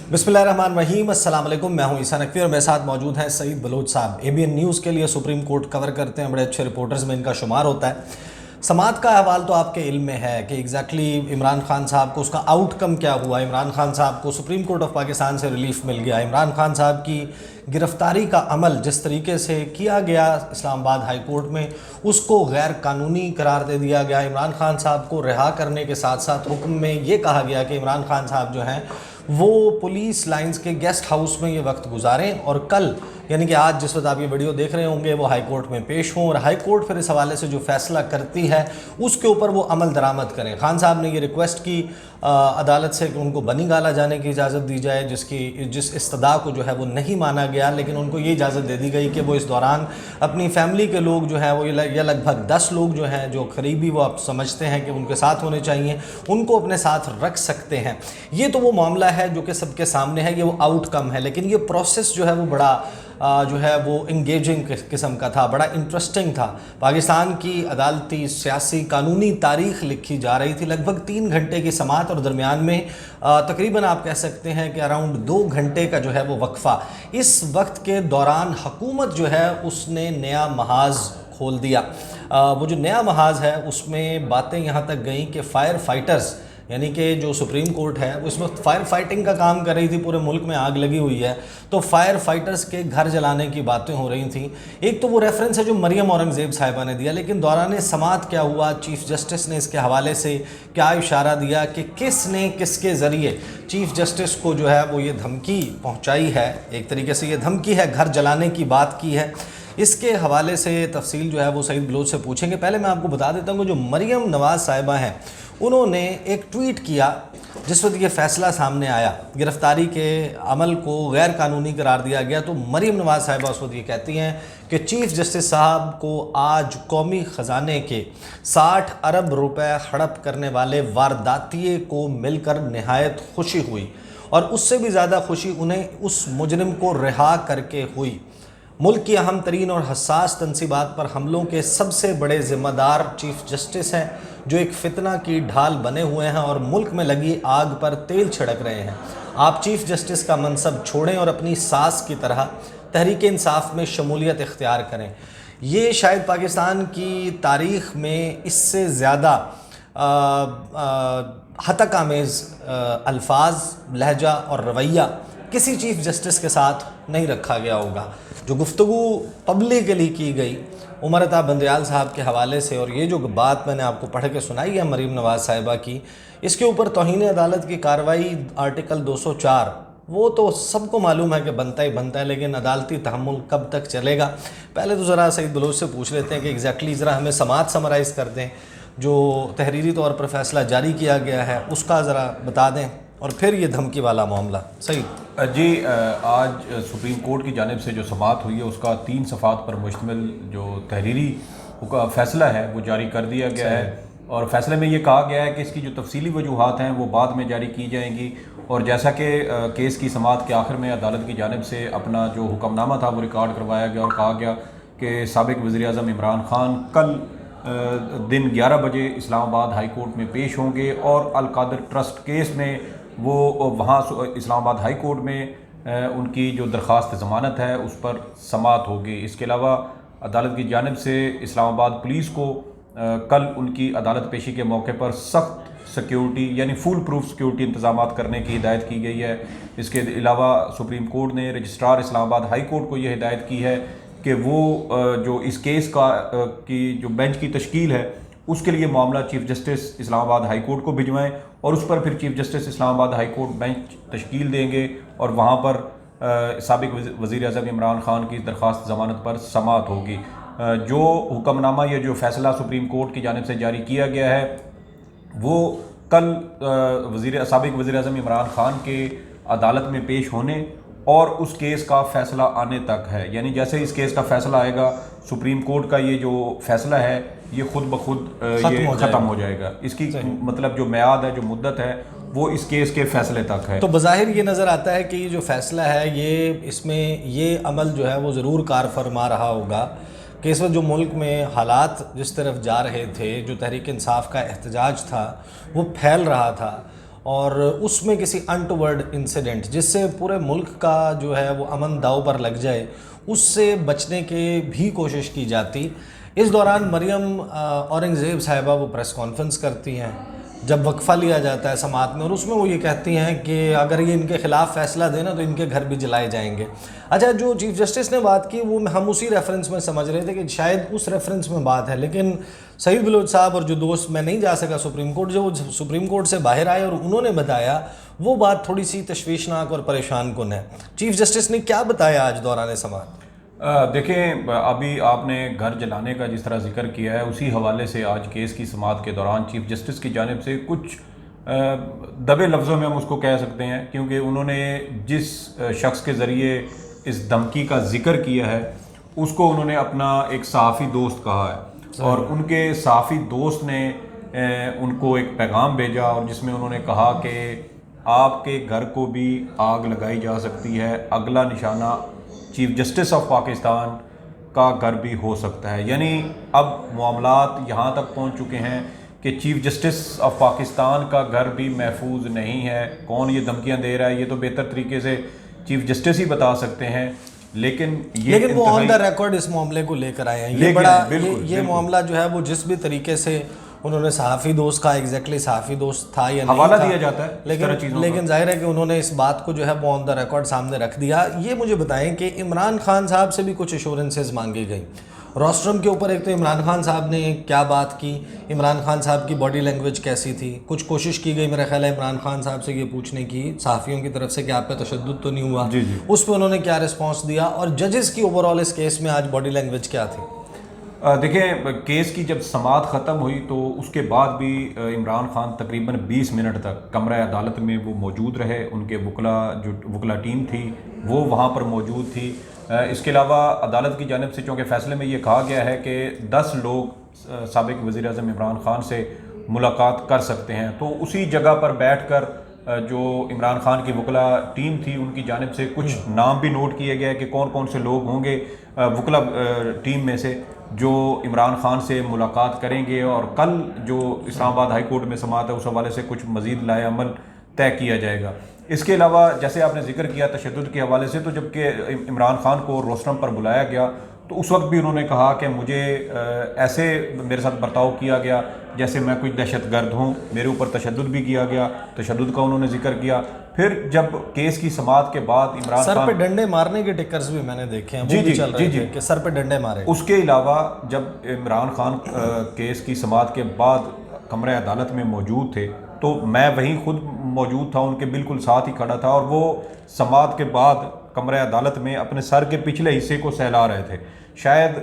बिस्मिल्लाहिर्रहमानिर्रहीम। अस्सलाम वालेकुम। मैं हूं ईसा नकवी और मेरे साथ मौजूद हैं सईद बलोच साहब। एबीएन न्यूज़ के लिए सुप्रीम कोर्ट कवर करते हैं, बड़े अच्छे रिपोर्टर्स में इनका शुमार होता है। समात का अहवाल तो आपके इल्म में है कि एग्जैक्टली इमरान खान साहब को उसका आउटकम क्या हुआ। इमरान खान साहब को सुप्रीम कोर्ट ऑफ पाकिस्तान से रिलीफ मिल गया। इमरान खान साहब की गिरफ़्तारी का अमल जिस तरीके से किया गया इस्लामाबाद हाई कोर्ट में, उसको गैर कानूनी करार दे दिया गया। इमरान खान साहब को रिहा करने के साथ साथ हुक्म में ये कहा गया कि इमरान खान साहब जो हैं वो पुलिस लाइंस के गेस्ट हाउस में ये वक्त गुजारें और कल यानी कि आज जिस वक्त आप ये वीडियो देख रहे होंगे वो हाई कोर्ट में पेश हों और हाई कोर्ट फिर इस हवाले से जो फैसला करती है उसके ऊपर वो अमल दरामद करें। खान साहब ने ये रिक्वेस्ट की अदालत से कि उनको बनी गाला जाने की इजाज़त दी जाए, जिस इस्तदा को जो है वो नहीं माना गया, लेकिन उनको ये इजाज़त दे दी गई कि वो इस दौरान अपनी फैमिली के लोग जो हैं वो ये लगभग 10 लोग जो हैं जो करीबी वो आप समझते हैं कि उनके साथ होने चाहिए, उनको अपने साथ रख सकते हैं। ये तो वो मामला है जो कि सबके सामने है, ये वो आउटकम है। लेकिन ये प्रोसेस जो है वो बड़ा जो है वो इंगेजिंग किस्म का था, बड़ा इंटरेस्टिंग था। पाकिस्तान की अदालती सियासी कानूनी तारीख़ लिखी जा रही थी। लगभग 3 घंटे की समात और दरमियान में तकरीबन आप कह सकते हैं कि अराउंड 2 घंटे का जो है वो वक्फ़ा। इस वक्त के दौरान हुकूमत जो है उसने नया महाज खोल दिया। वो जो नया महाज है उसमें बातें यहाँ तक गईं कि फ़ायर फाइटर्स यानी कि जो सुप्रीम कोर्ट है उस वक्त फायर फाइटिंग का काम कर रही थी, पूरे मुल्क में आग लगी हुई है, तो फायर फाइटर्स के घर जलाने की बातें हो रही थी। एक तो वो रेफरेंस है जो मरियम औरंगज़ेब साहिबा ने दिया, लेकिन दौरान समात क्या हुआ, चीफ़ जस्टिस ने इसके हवाले से क्या इशारा दिया कि किसने किसके ज़रिए चीफ़ जस्टिस को जो है वो ये धमकी पहुँचाई है, एक तरीके से ये धमकी है, घर जलाने की बात की है, इसके हवाले से तफसील जो है वो सईद बलोच से पूछेंगे। पहले मैं आपको बता देता हूँ कि जो मरियम नवाज़ साहिबा हैं उन्होंने एक ट्वीट किया जिस वक्त ये फ़ैसला सामने आया, गिरफ़्तारी के अमल को गैर कानूनी करार दिया गया, तो मरियम नवाज़ साहिबा उस वक्त ये कहती हैं कि चीफ़ जस्टिस साहब को आज कौमी ख़जाने के 60 अरब रुपए हड़प करने वाले वारदातिये को मिलकर नहायत खुशी हुई और उससे भी ज़्यादा खुशी उन्हें उस मुजरिम को रिहा करके हुई। मुल्क की अहम तरीन और हसास तनसीबात पर हमलों के सबसे बड़े ज़िम्मेदार चीफ़ जस्टिस हैं जो एक फितना की ढाल बने हुए हैं और मुल्क में लगी आग पर तेल छिड़क रहे हैं। आप चीफ़ जस्टिस का मनसब छोड़ें और अपनी सास की तरह तहरीक इंसाफ में शमूलियत इख्तियार करें। ये शायद पाकिस्तान की तारीख़ में इससे ज़्यादा हतक आमेज़ अल्फाज, लहजा और रवैया किसी चीफ़ जस्टिस के साथ नहीं रखा गया होगा। जो गुफ्तगू पब्लिकली की गई उमर अता बंदयाल साहब के हवाले से, और ये जो बात मैंने आपको पढ़ के सुनाई है मरीम नवाज़ साहिबा की, इसके ऊपर तौहीन अदालत की कार्रवाई आर्टिकल 204 वो तो सबको मालूम है कि बनता ही बनता है, लेकिन अदालती तहम्मुल कब तक चलेगा। पहले तो ज़रा सईद बलोच से पूछ लेते हैं कि एग्जैक्टली ज़रा हमें समात समराइज़ कर दें, जो तहरीरी तौर पर फैसला जारी किया गया है उसका ज़रा बता दें और फिर ये धमकी वाला मामला। सही जी, आज सुप्रीम कोर्ट की जानिब से जो समात हुई है उसका 3 सफ़ात पर मुश्तमिल जो तहरीरी फ़ैसला है वो जारी कर दिया गया है और फ़ैसले में ये कहा गया है कि इसकी जो तफसीली वजूहात हैं वो बाद में जारी की जाएंगी। और जैसा कि केस की समात के आखिर में अदालत की जानिब से अपना जो हुक्मनामा था वो रिकॉर्ड करवाया गया और कहा गया कि साबिक़ वज़ीर-ए-आज़म इमरान खान कल दिन 11 बजे इस्लामाबाद हाई कोर्ट में पेश होंगे और अल कादर ट्रस्ट केस में वो वहाँ इस्लामाबाद हाई कोर्ट में उनकी जो दरख्वास्त ज़मानत है उस पर समात होगी। इसके अलावा अदालत की जानिब से इस्लामाबाद पुलिस को कल उनकी अदालत पेशी के मौके पर सख्त सिक्योरिटी यानी फुल प्रूफ सिक्योरिटी इंतज़ामात करने की हिदायत की गई है। इसके अलावा सुप्रीम कोर्ट ने रजिस्ट्रार इस्लामाबाद हाई कोर्ट को ये हिदायत की है कि वो जो इस केस की जो बेंच की तश्कील है उसके लिए मामला chief justice Islamabad high court को भिजवाएं और उस पर फिर chief justice Islamabad high court bench तश्कील देंगे और वहाँ पर साबिक़ वज़ीर-ए-आज़म इमरान खान की दरख्वास्त ज़मानत पर समात होगी। जो हुक्मनामा या जो फ़ैसला सुप्रीम कोर्ट की जानिब से जारी किया गया है वो कल साबिक़ वज़ीर-ए-आज़म इमरान खान के अदालत में पेश होने और उस केस का फ़ैसला आने तक है। यानी जैसे इस केस का फ़ैसला आएगा सुप्रीम कोर्ट का ये जो फ़ैसला है ये ख़ुद ब खुद ये ख़त्म हो जाएगा। इसकी मतलब जो मियाद है, जो मुद्दत है वो इस केस के फ़ैसले तक है। तो बज़ाहिर ये नज़र आता है कि ये जो फ़ैसला है ये इसमें ये अमल जो है वो ज़रूर कार फरमा रहा होगा कि इस वक्त जो मुल्क में हालात जिस तरफ जा रहे थे, जो तहरीक इंसाफ का एहतजाज था वो फैल रहा था اور اس میں کسی انٹورڈ انسیڈنٹ جس سے پورے ملک کا جو ہے وہ امن داؤ پر لگ جائے، اس سے بچنے کی بھی کوشش کی جاتی۔ اس دوران مریم اورنگزیب صاحبہ وہ پریس کانفرنس کرتی ہیں جب وقفہ لیا جاتا ہے سماعت میں، اور اس میں وہ یہ کہتی ہیں کہ اگر یہ ان کے خلاف فیصلہ دینا تو ان کے گھر بھی جلائے جائیں گے۔ اچھا، جو چیف جسٹس نے بات کی وہ ہم اسی ریفرنس میں سمجھ رہے تھے کہ شاید اس ریفرنس میں بات ہے، لیکن سعید بلوچ صاحب اور جو دوست، میں نہیں جا سکا سپریم کورٹ، جو سپریم کورٹ سے باہر آئے اور انہوں نے بتایا وہ بات تھوڑی سی تشویشناک اور پریشان کن ہے۔ چیف جسٹس نے کیا بتایا آج دوران سماعت؟ دیکھیں، ابھی آپ نے گھر جلانے کا جس طرح ذکر کیا ہے، اسی حوالے سے آج کیس کی سماعت کے دوران چیف جسٹس کی جانب سے کچھ دبے لفظوں میں ہم اس کو کہہ سکتے ہیں، کیونکہ انہوں نے جس شخص کے ذریعے اس دھمکی کا ذکر کیا ہے اس کو انہوں نے اپنا ایک صحافی دوست کہا ہے، اور ان کے صحافی دوست نے ان کو ایک پیغام بھیجا اور جس میں انہوں نے کہا کہ آپ کے گھر کو بھی آگ لگائی جا سکتی ہے، اگلا نشانہ چیف جسٹس آف پاکستان کا گھر بھی ہو سکتا ہے۔ یعنی اب معاملات یہاں تک پہنچ چکے ہیں کہ چیف جسٹس آف پاکستان کا گھر بھی محفوظ نہیں ہے۔ کون یہ دھمکیاں دے رہا ہے یہ تو بہتر طریقے سے چیف جسٹس ہی بتا سکتے ہیں، لیکن وہ آن دا ریکارڈ اس معاملے کو لے کر آئے ہیں۔ یہ معاملہ جو ہے وہ جس بھی طریقے سے انہوں نے صحافی دوست کا، ایگزیکٹلی صحافی دوست تھا یا نہیں حوالہ تھا، دیا جاتا ہے، لیکن ظاہر ہے کہ انہوں نے اس بات کو جو ہے وہ آن دا ریکارڈ سامنے رکھ دیا۔ یہ مجھے بتائیں کہ عمران خان صاحب سے بھی کچھ ایشورنسز مانگی گئی روسٹرم کے اوپر۔ ایک تو عمران خان صاحب نے کیا بات کی، عمران خان صاحب کی باڈی لینگویج کیسی تھی، کچھ کوشش کی گئی میرا خیال ہے عمران خان صاحب سے یہ پوچھنے کی صحافیوں کی طرف سے کہ آپ پہ تشدد تو نہیں ہوا، اس پہ انہوں نے کیا رسپانس دیا، اور ججز کی اوور آل اس کیس میں آج باڈی لینگویج کیا تھی؟ دیکھیں، کیس کی جب سماعت ختم ہوئی تو اس کے بعد بھی عمران خان تقریباً 20 منٹ تک کمرہ عدالت میں وہ موجود رہے، ان کے وکلا ٹیم تھی وہ وہاں پر موجود تھی۔ اس کے علاوہ عدالت کی جانب سے چونکہ فیصلے میں یہ کہا گیا ہے کہ 10 لوگ سابق وزیر اعظم عمران خان سے ملاقات کر سکتے ہیں، تو اسی جگہ پر بیٹھ کر جو عمران خان کی وکلا ٹیم تھی ان کی جانب سے کچھ نام بھی نوٹ کیے گئے کہ کون کون سے لوگ ہوں گے وکلا ٹیم میں سے جو عمران خان سے ملاقات کریں گے، اور کل جو اسلام آباد ہائی کورٹ میں سماعت ہے اس حوالے سے کچھ مزید لائے عمل طے کیا جائے گا۔ اس کے علاوہ جیسے آپ نے ذکر کیا تشدد کے حوالے سے، تو جب کہ عمران خان کو روسٹرم پر بلایا گیا تو اس وقت بھی انہوں نے کہا کہ مجھے ایسے میرے ساتھ برتاؤ کیا گیا جیسے میں کوئی دہشت گرد ہوں، میرے اوپر تشدد بھی کیا گیا، تشدد کا انہوں نے ذکر کیا۔ پھر جب کیس کی سماعت کے بعد عمران خان سر پہ ڈنڈے مارنے کے ٹکرز بھی میں نے دیکھے ہیں، وہ بھی چل رہے تھے کہ سر پہ ڈنڈے مارے۔ اس کے علاوہ جب عمران خان کیس کی سماعت کے بعد کمرہ عدالت میں موجود تھے تو میں وہیں خود موجود تھا، ان کے بالکل ساتھ ہی کھڑا تھا، اور وہ سماعت کے بعد کمرہ عدالت میں اپنے سر کے پچھلے حصے کو سہلا رہے تھے، شاید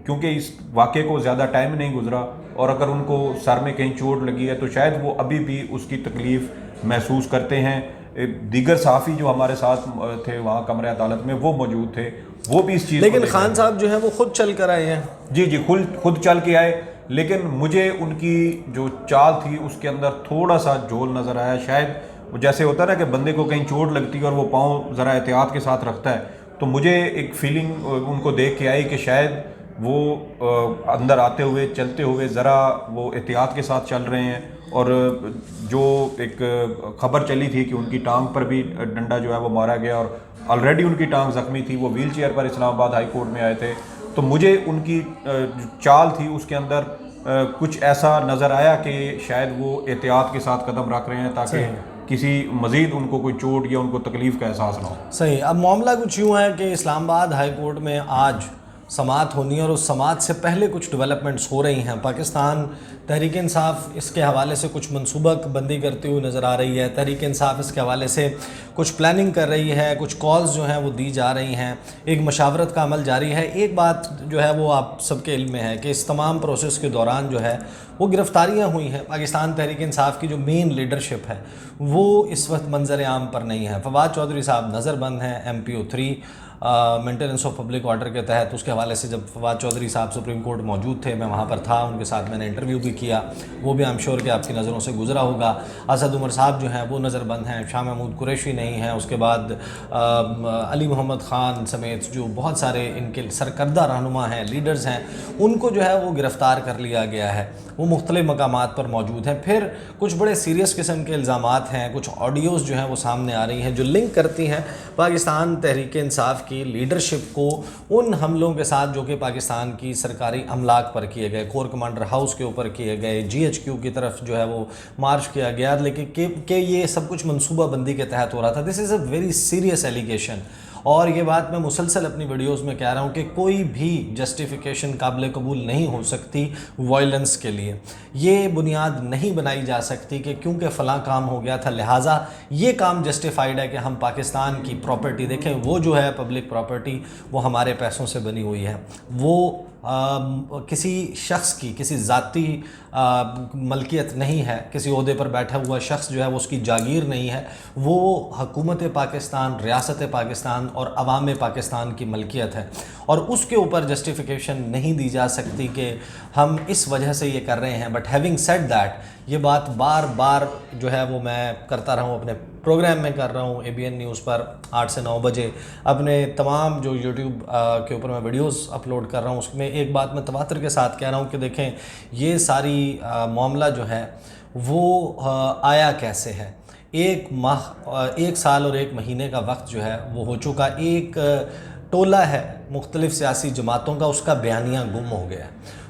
کیونکہ اس واقعے کو زیادہ ٹائم نہیں گزرا، اور اگر ان کو سر میں کہیں چوٹ لگی ہے تو شاید وہ ابھی بھی اس کی تکلیف محسوس کرتے ہیں۔ دیگر صحافی جو ہمارے ساتھ تھے وہاں کمرہ عدالت میں وہ موجود تھے، وہ بھی اس چیز لیکن خان صاحب جو ہیں وہ خود چل کر آئے ہیں۔ جی خود چل کے آئے، لیکن مجھے ان کی جو چال تھی اس کے اندر تھوڑا سا جھول نظر آیا۔ شاید جیسے ہوتا ہے نا کہ بندے کو کہیں چوٹ لگتی ہے اور وہ پاؤں ذرا احتیاط کے ساتھ رکھتا ہے، تو مجھے ایک فیلنگ ان کو دیکھ کے آئی کہ شاید وہ اندر آتے ہوئے چلتے ہوئے ذرا وہ احتیاط کے ساتھ چل رہے ہیں، اور جو ایک خبر چلی تھی کہ ان کی ٹانگ پر بھی ڈنڈا جو ہے وہ مارا گیا اور آلریڈی ان کی ٹانگ زخمی تھی، وہ ویل چیئر پر اسلام آباد ہائی کورٹ میں آئے تھے، تو مجھے ان کی چال تھی اس کے اندر کچھ ایسا نظر آیا کہ شاید وہ احتیاط کے ساتھ قدم رکھ رہے ہیں تاکہ کسی مزید ان کو کوئی چوٹ یا ان کو تکلیف کا احساس نہ ہو۔ صحیح۔ اب معاملہ کچھ یوں ہے کہ اسلام آباد ہائی کورٹ میں آج سماعت ہونی ہے، اور اس سماعت سے پہلے کچھ ڈیولپمنٹس ہو رہی ہیں۔ پاکستان تحریک انصاف اس کے حوالے سے کچھ منصوبہ بندی کرتی ہوئی نظر آ رہی ہے، تحریک انصاف اس کے حوالے سے کچھ پلاننگ کر رہی ہے، کچھ کالز جو ہیں وہ دی جا رہی ہیں، ایک مشاورت کا عمل جاری ہے۔ ایک بات جو ہے وہ آپ سب کے علم میں ہے کہ اس تمام پروسیس کے دوران جو ہے وہ گرفتاریاں ہوئی ہیں۔ پاکستان تحریک انصاف کی جو مین لیڈرشپ ہے وہ اس وقت منظر عام پر نہیں ہے۔ فواد چودھری صاحب نظر بند ہیں، MPO 3 maintenance of public order के तहत, उसके हवाले से जब फवाद चौधरी साहब सुप्रीम कोर्ट मौजूद थे, मैं वहाँ पर था, उनके साथ मैंने इंटरव्यू भी किया, वो भी आई एम श्योर कि आपकी नज़रों से गुजरा होगा। असद उमर साहब जो हैं वो नज़रबंद हैं, शाह महमूद कुरैशी नहीं हैं, उसके बाद अली मोहम्मद ख़ान समेत जो बहुत सारे इनके सरकर्दा रहनुमा हैं, लीडर्स हैं, उनको जो है वो गिरफ़्तार कर लिया गया है। वो मुख्तलिफ़ मकामात पर मौजूद हैं। फिर कुछ बड़े सीरियस किस्म के इल्ज़ामात हैं, कुछ ऑडियोज़ जो हैं वो सामने आ रही हैं जो लिंक करती हैं पाकिस्तान तहरीक इंसाफ की लीडरशिप को उन हमलों के साथ जो कि पाकिस्तान की सरकारी अमलाक पर किए गए, कोर कमांडर हाउस के ऊपर किए गए, GHQ की तरफ जो है वो मार्च किया गया, लेकिन कि ये सब कुछ मनसूबा बंदी के तहत हो रहा था। This is a very serious allegation, और ये बात मैं मुसलसल अपनी वीडियोस में कह रहा हूँ कि कोई भी जस्टिफिकेशन काबिल कबूल नहीं हो सकती वायलेंस के लिए। ये बुनियाद नहीं बनाई जा सकती कि क्योंकि फ़लाँ काम हो गया था लिहाजा ये काम जस्टिफाइड है कि हम पाकिस्तान की प्रॉपर्टी देखें, वो जो है पब्लिक प्रॉपर्टी, वो हमारे पैसों से बनी हुई है, वो किसी शख्स की, किसी ज़ाती मलकियत नहीं है, किसी ओहदे पर बैठा हुआ शख्स जो है वो उसकी जागीर नहीं है, वो हुकूमत पाकिस्तान, रियासत पाकिस्तान और अवाम पाकिस्तान की मलकियत है। और उसके ऊपर जस्टिफिकेशन नहीं दी जा सकती कि हम इस वजह से ये कर रहे हैं। बट हैविंग सेड दैट, ये बात बार बार जो है वो मैं करता रहा हूँ, अपने प्रोग्राम में कर रहा हूँ ABN न्यूज़ पर 8 से 9 बजे, अपने तमाम जो यूट्यूब के ऊपर मैं वीडियोस अपलोड कर रहा हूँ, उसमें एक बात मैं तवातर के साथ कह रहा हूँ कि देखें ये सारी मामला जो है वो आया कैसे है। 1 माह, 1 साल और 1 महीने का वक्त जो है वो हो चुका। एक टोला है मुख्तलिफ़ सियासी जमातों का, उसका बयानिया गुम हो गया।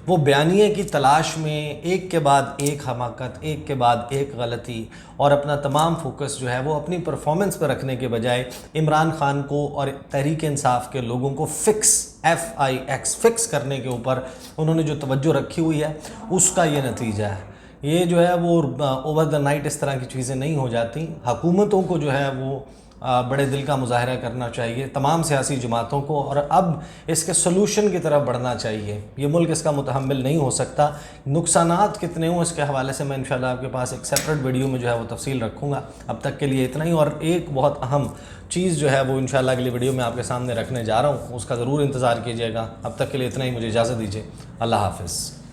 वो बयानिए की तलाश में एक के बाद एक हमाकत, एक के बाद एक गलती, और अपना तमाम फोकस जो है वो अपनी परफॉर्मेंस पर रखने के बजाय इमरान खान को और तहरीक इंसाफ के लोगों को फिक्स करने के ऊपर उन्होंने जो तवज्जो रखी हुई है, उसका ये नतीजा है। ये जो है वो ओवर द नाइट इस तरह की चीज़ें नहीं हो जाती। हुकूमतों को जो है वो बड़े दिल का मुजाहरा करना चाहिए, तमाम सियासी जमातों को, और अब इसके सलूशन की तरफ बढ़ना चाहिए। ये मुल्क इसका मुतहम्मिल नहीं हो सकता। नुकसानात कितने हों इसके हवाले से मैं इंशाल्लाह आपके पास एक सेपरेट वीडियो में जो है वो तफसील रखूँगा। अब तक के लिए इतना ही, और एक बहुत अहम चीज़ जो है वो इंशाल्लाह अगली वीडियो में आपके सामने रखने जा रहा हूँ, उसका ज़रूर इंतज़ार कीजिएगा। अब तक के लिए इतना ही, मुझे इजाज़त दीजिए। अल्लाह हाफ़िज़।